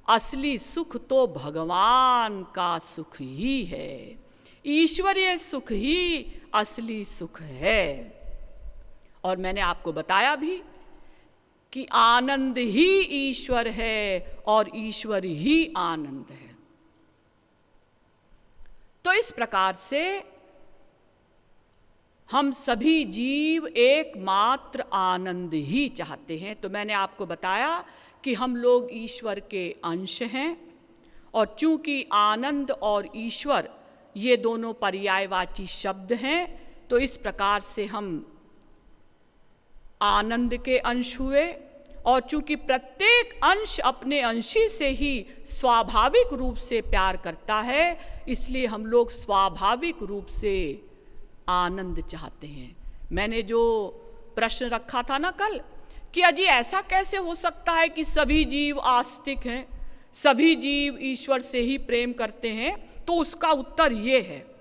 असली सुख तो भगवान का सुख ही है। ईश्वरीय सुख ही असली सुख है। और मैंने आपको बताया भी कि आनंद ही ईश्वर है और ईश्वर ही आनंद है। तो इस प्रकार से हम सभी जीव एकमात्र आनंद ही चाहते हैं। तो मैंने आपको बताया कि हम लोग ईश्वर के अंश हैं, और चूंकि आनंद और ईश्वर ये दोनों पर्यायवाची शब्द हैं, तो इस प्रकार से हम आनंद के अंश हुए। और चूंकि प्रत्येक अंश अपने अंशी से ही स्वाभाविक रूप से प्यार करता है, इसलिए हम लोग स्वाभाविक रूप से आनंद चाहते हैं। मैंने जो प्रश्न रखा था ना कल कि अजी ऐसा कैसे हो सकता है कि सभी जीव आस्तिक हैं, सभी जीव ईश्वर से ही प्रेम करते हैं, तो उसका उत्तर ये है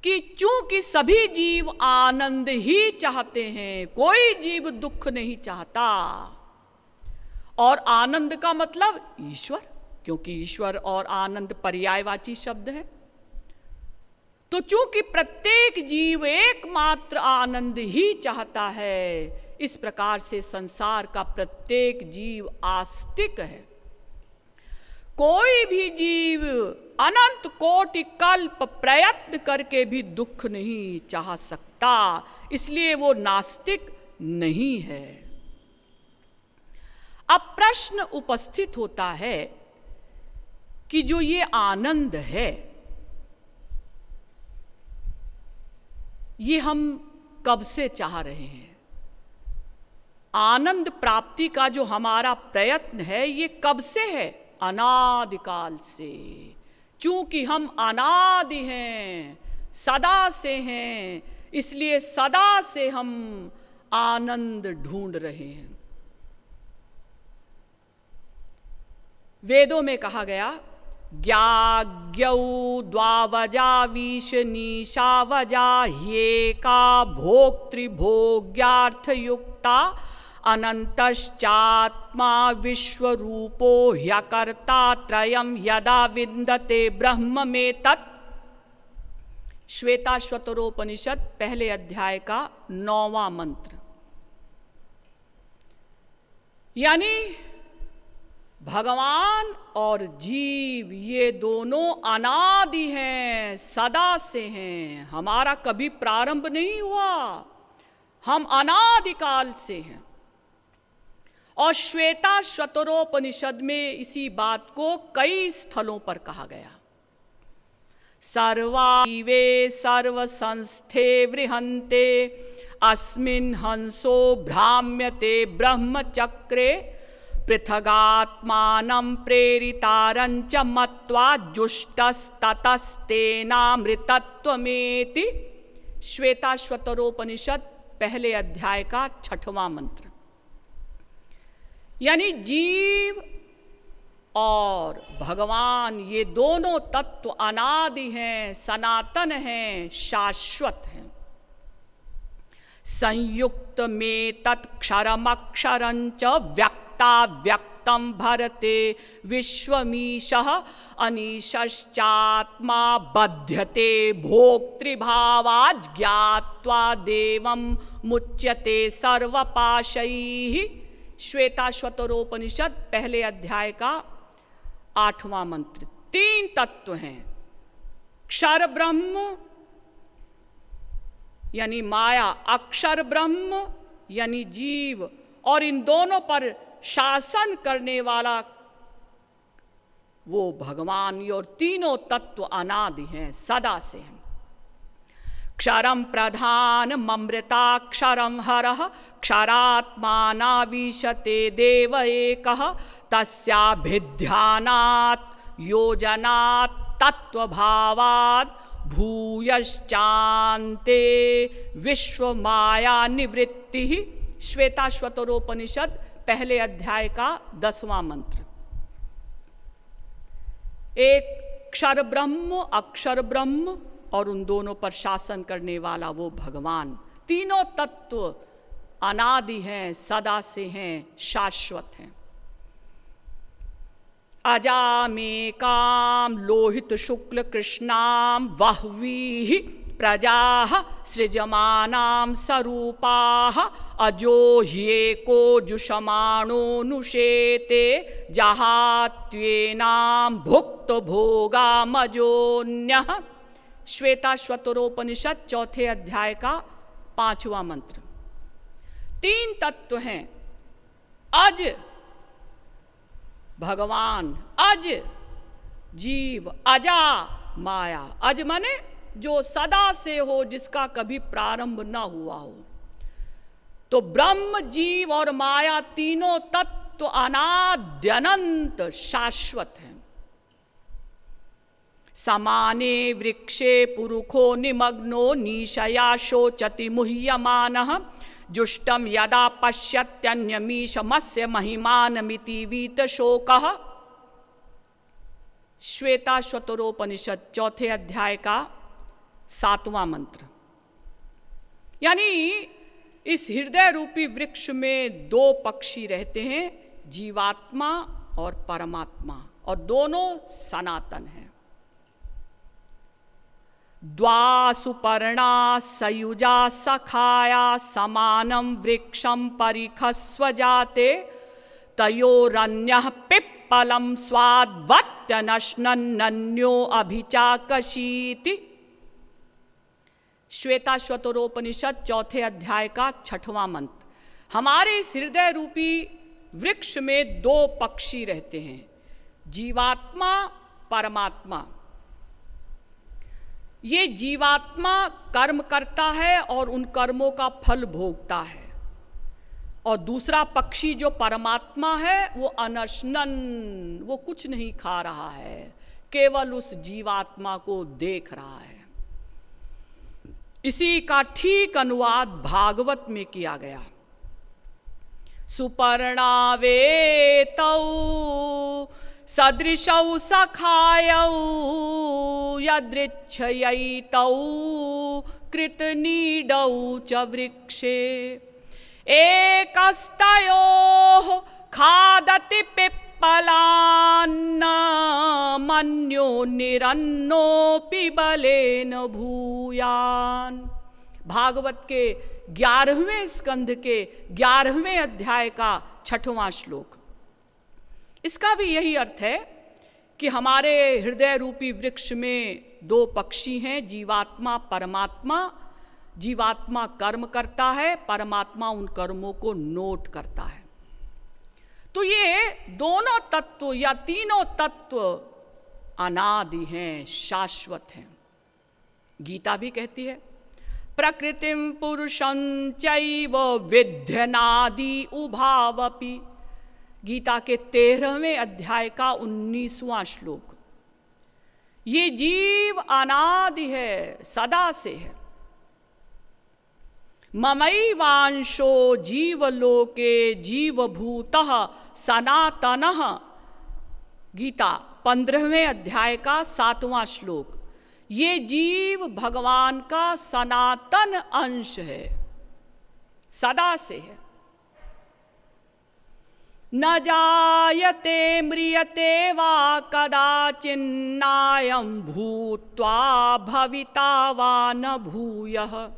कि चूंकि सभी जीव आनंद ही चाहते हैं, कोई जीव दुख नहीं चाहता। और आनंद का मतलब ईश्वर, क्योंकि ईश्वर और आनंद पर्यायवाची शब्द है। तो चूंकि प्रत्येक जीव एकमात्र आनंद ही चाहता है, इस प्रकार से संसार का प्रत्येक जीव आस्तिक है। कोई भी जीव अनंत कोटि कल्प प्रयत्न करके भी दुख नहीं चाह सकता, इसलिए वो नास्तिक नहीं है। अब प्रश्न उपस्थित होता है कि जो ये आनंद है, ये हम कब से चाह रहे हैं? आनंद प्राप्ति का जो हमारा प्रयत्न है, ये कब से है? अनादिकाल से। चूंकि हम अनादि हैं, सदा से हैं, इसलिए सदा से हम आनंद ढूंढ रहे हैं। वेदों में कहा गया, ज्ञाज्ञौ द्वावजा वीश निशावजा ह्येका भोक्तृभोग्यार्थ युक्ता अनंतश्चात्मा विश्वरूपो ह्यकर्ता त्रयं यदा विन्दते ब्रह्म में तत्। श्वेताश्वतरोपनिषद पहले अध्याय का 9वां मंत्र। यानी भगवान और जीव ये दोनों अनादि हैं, सदा से हैं। हमारा कभी प्रारंभ नहीं हुआ, हम अनादिकाल से हैं। और श्वेताश्वतरोपनिषद में इसी बात को कई स्थलों पर कहा गया। सर्वावे सर्वसंस्थे वृहन्ते अस्मिन् हंसो भ्राम्यते ब्रह्मचक्रे पृथगात्मानं प्रेरितारञ्च मत्वा जुष्टस्ततस्तेनामृतत्वमेति। श्वेताश्वतरोपनिषद पहले अध्याय का 6वां मंत्र। यानी जीव और भगवान ये दोनों तत्व अनादि हैं, सनातन हैं, शाश्वत हैं। संयुक्त में तत्क्षरमक्षरंच व्यक्ता व्यक्तं भरते विश्वमीशः अनीशश्चात्मा बध्यते भोक्तृभावात् ज्ञात्वा देवं मुच्यते सर्वपाशैः। श्वेताश्वतरोपनिषद पहले अध्याय का 8वां मंत्र। 3 तत्व हैं, क्षर ब्रह्म यानी माया, अक्षर ब्रह्म यानी जीव, और इन दोनों पर शासन करने वाला वो भगवान। और तीनों तत्व अनादि हैं, सदा से हैं। क्षरम प्रधान ममृताक्षरम हरः क्षरात्मानावीशते देव एकः तस्याभिध्यानात् योजनात् तत्वभावात् भूयश्चान्ते विश्वमाया निवृत्तिः। श्वेताश्वतरोपनिषद पहले अध्याय का 10वां मंत्र। एक क्षर ब्रह्म, अक्षर ब्रह्म, और उन दोनों पर शासन करने वाला वो भगवान। तीनों तत्व अनादि हैं, सदा से हैं, शाश्वत हैं। अजामेकां लोहित शुक्ल कृष्णां वह्वीः प्रजाः सृजमानां स्वरूपाः अजो ह्येको जुषमाणोऽनुशेते जहात्वेनां भुक्तभोगामजोऽन्यः। श्वेताश्वतरोपनिषद 4 अध्याय का 5वां मंत्र। 3 तत्व हैं, अज भगवान, अज जीव, अजा माया। अज माने जो सदा से हो, जिसका कभी प्रारंभ न हुआ हो। तो ब्रह्म, जीव और माया तीनों तत्व अनाद्य अनंत शाश्वत हैं। समाने वृक्षे पुरुखो निमग्नो निशया शोचति मुह्यमानः जुष्टम यदा पश्यत्यन्यमीशमस्य महिमानमिति वीतशोकः। श्वेताश्वतरोपनिषद 4 अध्याय का 7वां मंत्र। यानी इस हृदय रूपी वृक्ष में 2 पक्षी रहते हैं, जीवात्मा और परमात्मा, और दोनों सनातन हैं। द्वा सुपर्णा सयुजा सखाया समानं वृक्षं परिखस्व जाते तयोरन्यः पिप्पलं स्वाद्वत्यनश्नन्नन्यो अभिचाकशीति। श्वेताश्वतरोपनिषद 4 अध्याय का 6वां मंत्र। हमारे इस हृदय रूपी वृक्ष में 2 पक्षी रहते हैं, जीवात्मा, परमात्मा। ये जीवात्मा कर्म करता है और उन कर्मों का फल भोगता है, और दूसरा पक्षी जो परमात्मा है वो अनश्नन, वो कुछ नहीं खा रहा है, केवल उस जीवात्मा को देख रहा है। इसी का ठीक अनुवाद भागवत में किया गया। सुपर्णावेतौ सदृशौ सखायौ यदृच्छयैतौ कृतनीडौ च वृक्षे एकस्तयोः खादति पिप्पलान्न मन्यो निरन्नोऽपि बलेन भूयान्। भागवत के 11वें स्कंध के 11वें अध्याय का 6वां श्लोक। इसका भी यही अर्थ है कि हमारे हृदय रूपी वृक्ष में 2 पक्षी हैं, जीवात्मा, परमात्मा। जीवात्मा कर्म करता है, परमात्मा उन कर्मों को नोट करता है। तो ये दोनों तत्व या तीनों तत्व अनादि हैं, शाश्वत हैं। गीता भी कहती है प्रकृतिम पुरुषं चैव विध्यनादि उभावपि। गीता के 13वें अध्याय का 19वां श्लोक। ये जीव अनादि है, सदा से है। ममैवांशो जीवलोके जीवभूतः सनातनः। गीता 15वें अध्याय का 7वां श्लोक। ये जीव भगवान का सनातन अंश है, सदा से है। न जायते म्रियते वा कदाचिन्नायं भूत्वा भविता वा न भूयः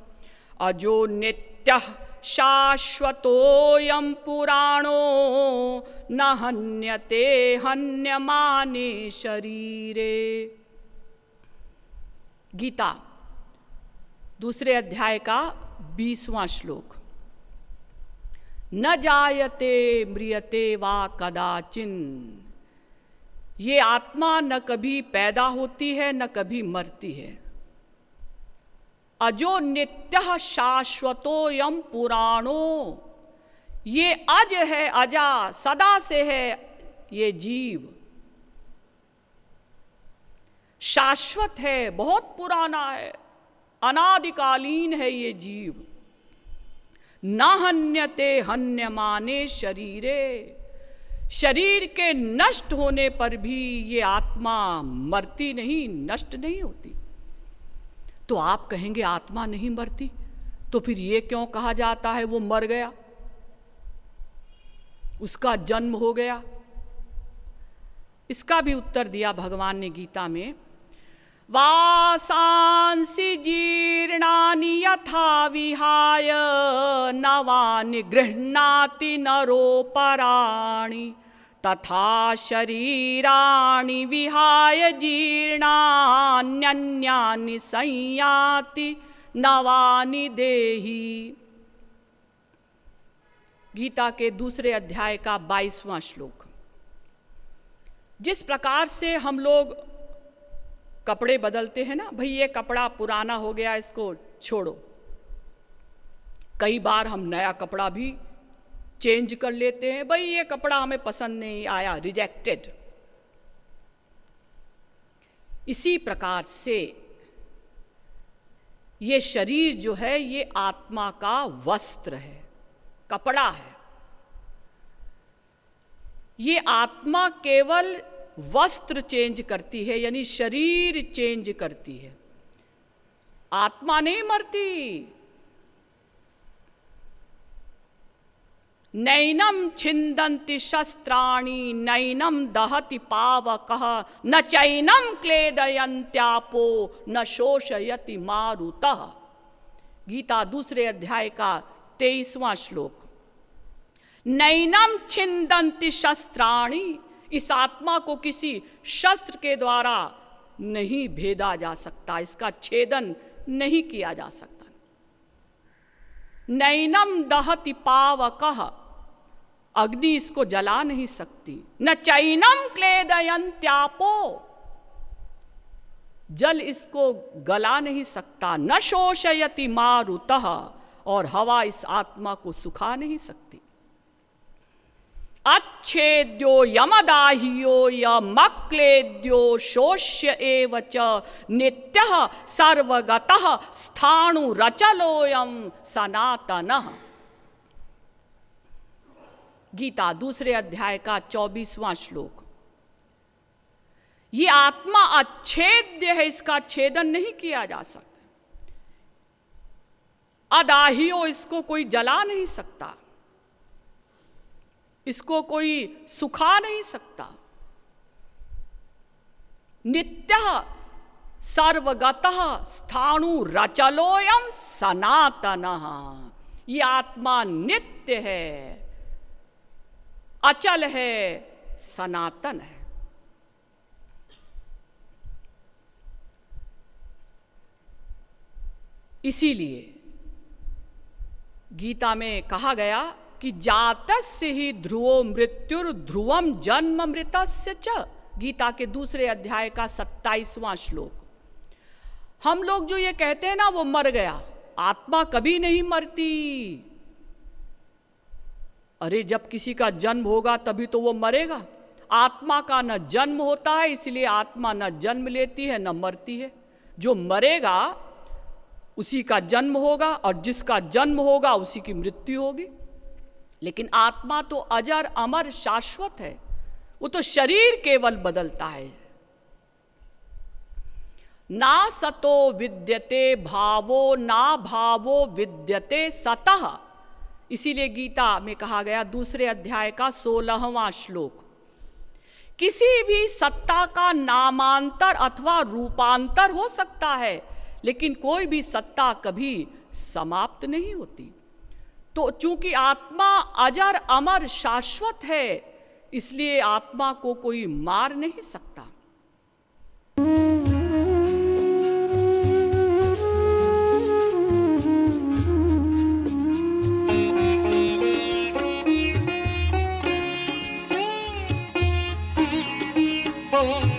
अजो नित्यः शाश्वतोऽयं पुराणो न हन्यते हन्यमाने शरीरे। गीता 2 अध्याय का 20वां श्लोक। न जायते म्रियते वा कदाचिन। ये आत्मा न कभी पैदा होती है, न कभी मरती है। अजो नित्यः शाश्वतोऽयं पुराणो। ये अज है, अजा, सदा से है ये जीव। शाश्वत है, बहुत पुराना है, अनादिकालीन है ये जीव। न हन्यते हन्यमाने शरीरे। शरीर के नष्ट होने पर भी ये आत्मा मरती नहीं, नष्ट नहीं होती। तो आप कहेंगे आत्मा नहीं मरती, तो फिर ये क्यों कहा जाता है वो मर गया, उसका जन्म हो गया? इसका भी उत्तर दिया भगवान ने गीता में, वासांसि जीर्णानि यथा विहाय नवानि गृह्णाति नरोपराणि तथा शरीराणि विहाय जीर्णान्यन्यानि संयाति नवानि देहि। गीता के दूसरे अध्याय का 22वां श्लोक। जिस प्रकार से हम लोग कपड़े बदलते हैं ना, भाई ये कपड़ा पुराना हो गया, इसको छोड़ो। कई बार हम नया कपड़ा भी चेंज कर लेते हैं, भाई ये कपड़ा हमें पसंद नहीं आया, रिजेक्टेड। इसी प्रकार से ये शरीर जो है ये आत्मा का वस्त्र है, कपड़ा है। ये आत्मा केवल वस्त्र चेंज करती है, यानी शरीर चेंज करती है, आत्मा नहीं मरती। नैनम छिन्दन्ति शस्त्राणि नैनम दहति पावकः न चैनम क्लेदयन्त्यापो न शोषयति मारुतः। गीता दूसरे अध्याय का 23वां श्लोक। नैनम छिन्दन्ति शस्त्राणि, इस आत्मा को किसी शस्त्र के द्वारा नहीं भेदा जा सकता, इसका छेदन नहीं किया जा सकता। नैनम दहति पावकः, अग्नि इसको जला नहीं सकती। न चैनम क्लेदयन्त्यापो, जल इसको गला नहीं सकता। न शोषयति मारुतः, और हवा इस आत्मा को सुखा नहीं सकती। अच्छेद्यो यमदाह्यो यमक्लेद्यो शोष्य एव च नित्यः सर्वगतः स्थाणुरचलोऽयं सनातनः। गीता दूसरे अध्याय का 24वां श्लोक। ये आत्मा अच्छेद्य है, इसका छेदन नहीं किया जा सकता। अदाह्यो, इसको कोई जला नहीं सकता, इसको कोई सुखा नहीं सकता। नित्यः सर्वगतः स्थाणुरचलोऽयं सनातनः। ये आत्मा नित्य है, अचल है, सनातन है। इसीलिए गीता में कहा गया कि जातस्य ही ध्रुवो मृत्युर ध्रुवम जन्म मृतस्य च। गीता के दूसरे अध्याय का 27वां श्लोक। हम लोग जो ये कहते हैं ना वो मर गया, आत्मा कभी नहीं मरती। अरे जब किसी का जन्म होगा तभी तो वो मरेगा। आत्मा का न जन्म होता है, इसलिए आत्मा न जन्म लेती है न मरती है। जो मरेगा उसी का जन्म होगा, और जिसका जन्म होगा उसी की मृत्यु होगी। लेकिन आत्मा तो अजर अमर शाश्वत है, वो तो शरीर केवल बदलता है। ना सतो विद्यते भावो ना भावो विद्यते सतः। इसीलिए गीता में कहा गया दूसरे अध्याय का 16वां श्लोक, किसी भी सत्ता का नामांतर अथवा रूपांतर हो सकता है, लेकिन कोई भी सत्ता कभी समाप्त नहीं होती। तो चूंकि आत्मा अजर अमर शाश्वत है, इसलिए आत्मा को कोई मार नहीं सकता। Oh